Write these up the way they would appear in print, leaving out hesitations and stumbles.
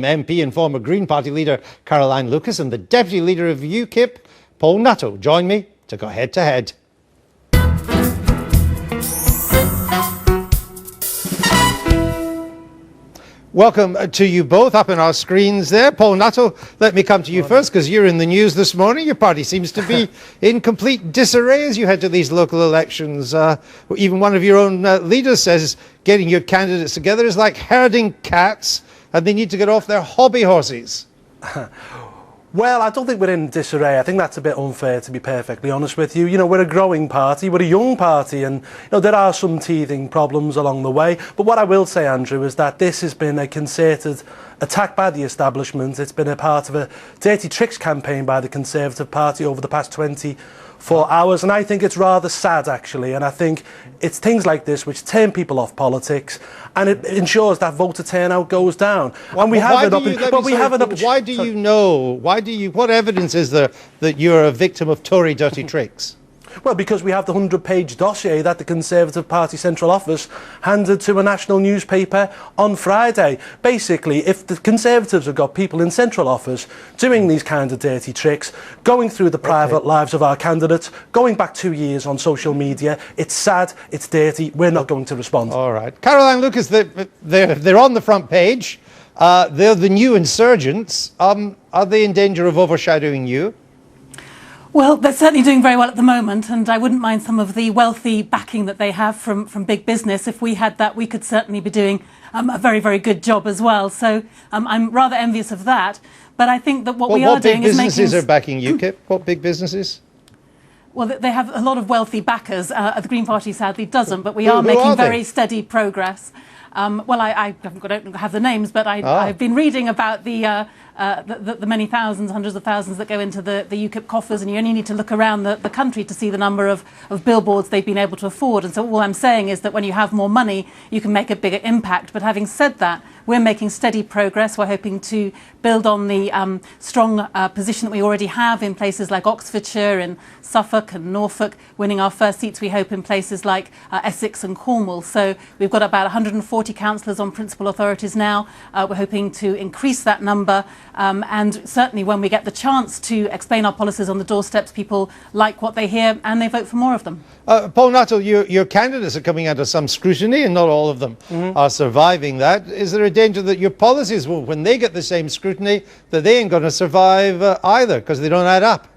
MP and former Green Party leader Caroline Lucas and the Deputy Leader of UKIP, Paul Nuttall, join me to go head-to-head. Welcome to you both up on our screens there. Paul Nuttall, let me come to you first because you're in the news this morning. Your party seems to be in complete disarray as you head to these local elections. Even one of your own leaders says getting your candidates together is like herding cats and they need to get off their hobby horses. Well, I don't think we're in disarray. I think that's a bit unfair, to be perfectly honest with you. You know, we're a growing party, we're a young party, and there are some teething problems along the way. But what I will say, Andrew, is that this has been a concerted attack by the establishment. It's been a part of a dirty tricks campaign by the Conservative Party over the past 24 hours, and I think it's rather sad, actually. And I think it's things like this which turn people off politics, and it ensures that voter turnout goes down. And we have an opportunity. Why do you know? What evidence is there that you're a victim of Tory dirty tricks? Well, because we have the 100-page dossier that the Conservative Party Central Office handed to a national newspaper on Friday. Basically, if the Conservatives have got people in Central Office doing these kind of dirty tricks, going through the private lives of our candidates, going back 2 years on social media, it's sad, it's dirty, we're not going to respond. All right. Caroline Lucas, they're on the front page. They're the new insurgents. Are they in danger of overshadowing you? Well, they're certainly doing very well at the moment, and I wouldn't mind some of the wealthy backing that they have from big business. If we had that, we could certainly be doing a very, very good job as well. So I'm rather envious of that. But I think that what we are doing is making... What big businesses are backing UKIP? What big businesses? Well, they have a lot of wealthy backers. The Green Party sadly doesn't, but we are making very steady progress. Well, I don't have the names, but I've been reading about the many thousands, hundreds of thousands that go into the UKIP coffers, and you only need to look around the country to see the number of billboards they've been able to afford. And so all I'm saying is that when you have more money, you can make a bigger impact. But having said that, we're making steady progress. We're hoping to build on the strong position that we already have in places like Oxfordshire and Suffolk and Norfolk, winning our first seats, we hope, in places like Essex and Cornwall. So we've got about 140 councillors on principal authorities now. We're hoping to increase that number. And certainly when we get the chance to explain our policies on the doorsteps, people like what they hear and they vote for more of them. Paul Nuttall, your candidates are coming under some scrutiny and not all of them are surviving that. Is there a danger that your policies will, when they get the same scrutiny, that they ain't going to survive either because they don't add up?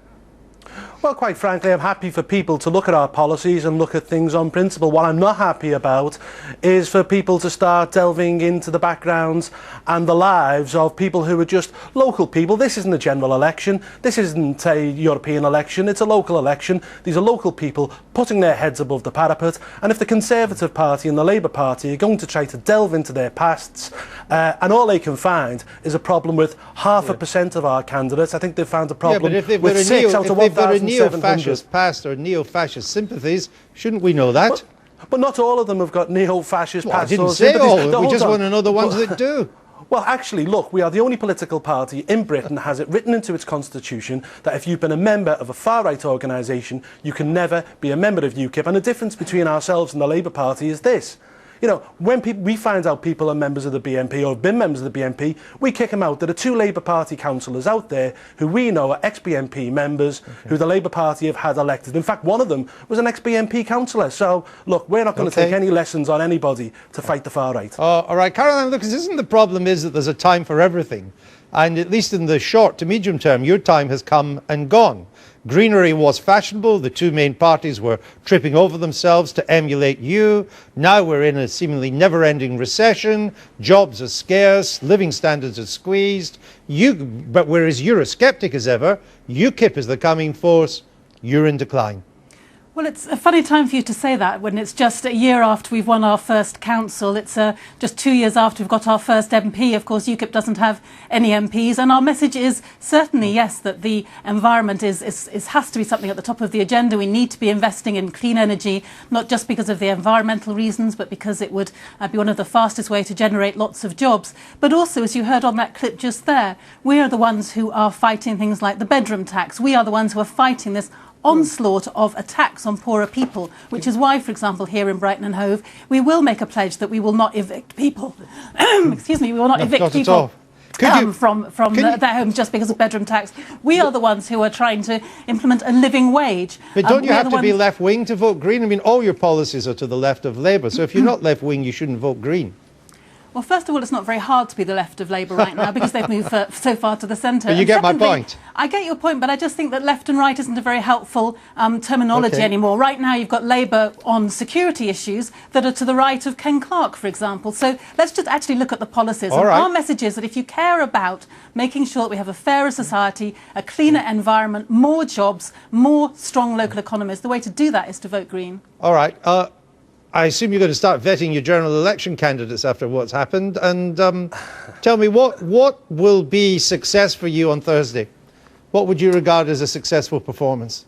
Well, quite frankly, I'm happy for people to look at our policies and look at things on principle. What I'm not happy about is for people to start delving into the backgrounds and the lives of people who are just local people. This isn't a general election. This isn't a European election. It's a local election. These are local people putting their heads above the parapet. And if the Conservative Party and the Labour Party are going to try to delve into their pasts, and all they can find is a problem with 0.5% of our candidates, I think they've found a problem with 6 out of 1,700. Neo-fascist past or neo-fascist sympathies, shouldn't we know that? But not all of them have got neo-fascist past. I didn't say all. We just want to know the ones that do. Well, actually, look, we are the only political party in Britain that has it written into its constitution that if you've been a member of a far-right organisation, you can never be a member of UKIP. And the difference between ourselves and the Labour Party is this. You know, when we find out people are members of the BNP or have been members of the BNP, we kick them out. There are 2 Labour Party councillors out there who we know are ex-BNP members who the Labour Party have had elected. In fact, one of them was an ex-BNP councillor. So, look, we're not going to take any lessons on anybody to fight the far right. All right, Caroline, look, isn't the problem is that there's a time for everything? And at least in the short to medium term, your time has come and gone. Greenery was fashionable. The 2 main parties were tripping over themselves to emulate you. Now we're in a seemingly never-ending recession. Jobs are scarce. Living standards are squeezed. But whereas you're a skeptic as ever, UKIP is the coming force. You're in decline. Well, it's a funny time for you to say that when it's just a year after we've won our first council. It's just 2 years after we've got our first MP. Of course, UKIP doesn't have any MPs. And our message is certainly, yes, that the environment has to be something at the top of the agenda. We need to be investing in clean energy, not just because of the environmental reasons, but because it would be one of the fastest ways to generate lots of jobs. But also, as you heard on that clip just there, we are the ones who are fighting things like the bedroom tax. We are the ones who are fighting this onslaught of attacks on poorer people, which is why, for example, here in Brighton and Hove, we will make a pledge that we will not evict people. Excuse me, we will not evict people from their homes just because of bedroom tax. We are the ones who are trying to implement a living wage. But don't you have to be left-wing to vote Green? I mean, all your policies are to the left of Labour, so if you're not left-wing, you shouldn't vote Green. Well, first of all, it's not very hard to be the left of Labour right now because they've moved so far to the centre. But you get my point. I get your point, but I just think that left and right isn't a very helpful terminology anymore. Right now, you've got Labour on security issues that are to the right of Ken Clarke, for example. So let's just actually look at the policies. And our message is that if you care about making sure that we have a fairer society, a cleaner environment, more jobs, more strong local economies, the way to do that is to vote Green. All right. I assume you're going to start vetting your general election candidates after what's happened. And tell me, what will be success for you on Thursday? What would you regard as a successful performance?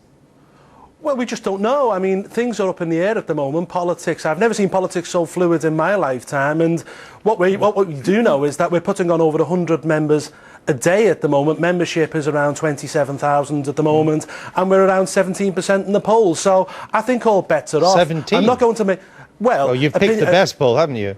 Well, we just don't know. I mean, things are up in the air at the moment. Politics, I've never seen politics so fluid in my lifetime. And what we do know is that we're putting on over 100 members a day at the moment. Membership is around 27,000 at the moment, and we're around 17% in the polls. So I think all bets are off. 17? I'm not going to make... Well, you've picked the best poll, haven't you?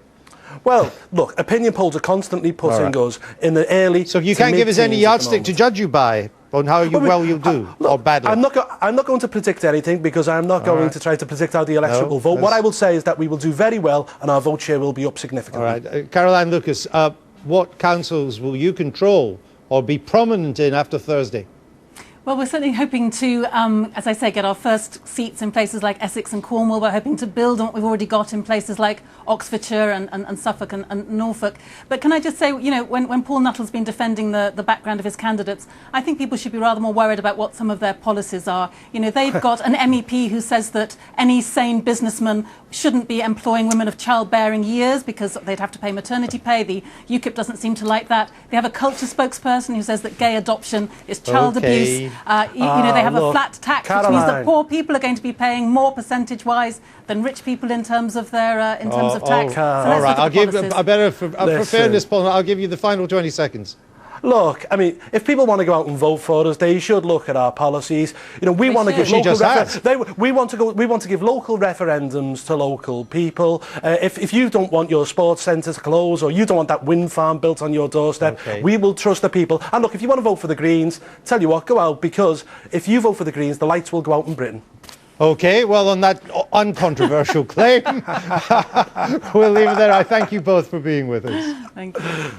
Well, look, opinion polls are constantly putting us in the early... So you can't give us any yardstick to judge you by on how well you'll do, or badly? I'm not going to predict anything because I'm not going to try to predict how the electorate will vote. What I will say is that we will do very well and our vote share will be up significantly. All right. Caroline Lucas, what councils will you control or be prominent in after Thursday? Well, we're certainly hoping to, as I say, get our first seats in places like Essex and Cornwall. We're hoping to build on what we've already got in places like Oxfordshire and Suffolk and Norfolk. But can I just say, you know, when Paul Nuttall's been defending the background of his candidates, I think people should be rather more worried about what some of their policies are. You know, they've got an MEP who says that any sane businessman shouldn't be employing women of childbearing years because they'd have to pay maternity pay. The UKIP doesn't seem to like that. They have a culture spokesperson who says that gay adoption is child abuse. You know, they have a flat tax, Caroline, which means that poor people are going to be paying more percentage-wise than rich people in terms of their tax. So all right, for fairness, Paul, I'll give you the final 20 seconds. Look, I mean, if people want to go out and vote for us, they should look at our policies. You know, we want to give local referendums to local people. If you don't want your sports centre to close or you don't want that wind farm built on your doorstep, we will trust the people. And look, if you want to vote for the Greens, tell you what, go out, because if you vote for the Greens, the lights will go out in Britain. OK, well, on that uncontroversial claim, we'll leave it there. I thank you both for being with us. Thank you.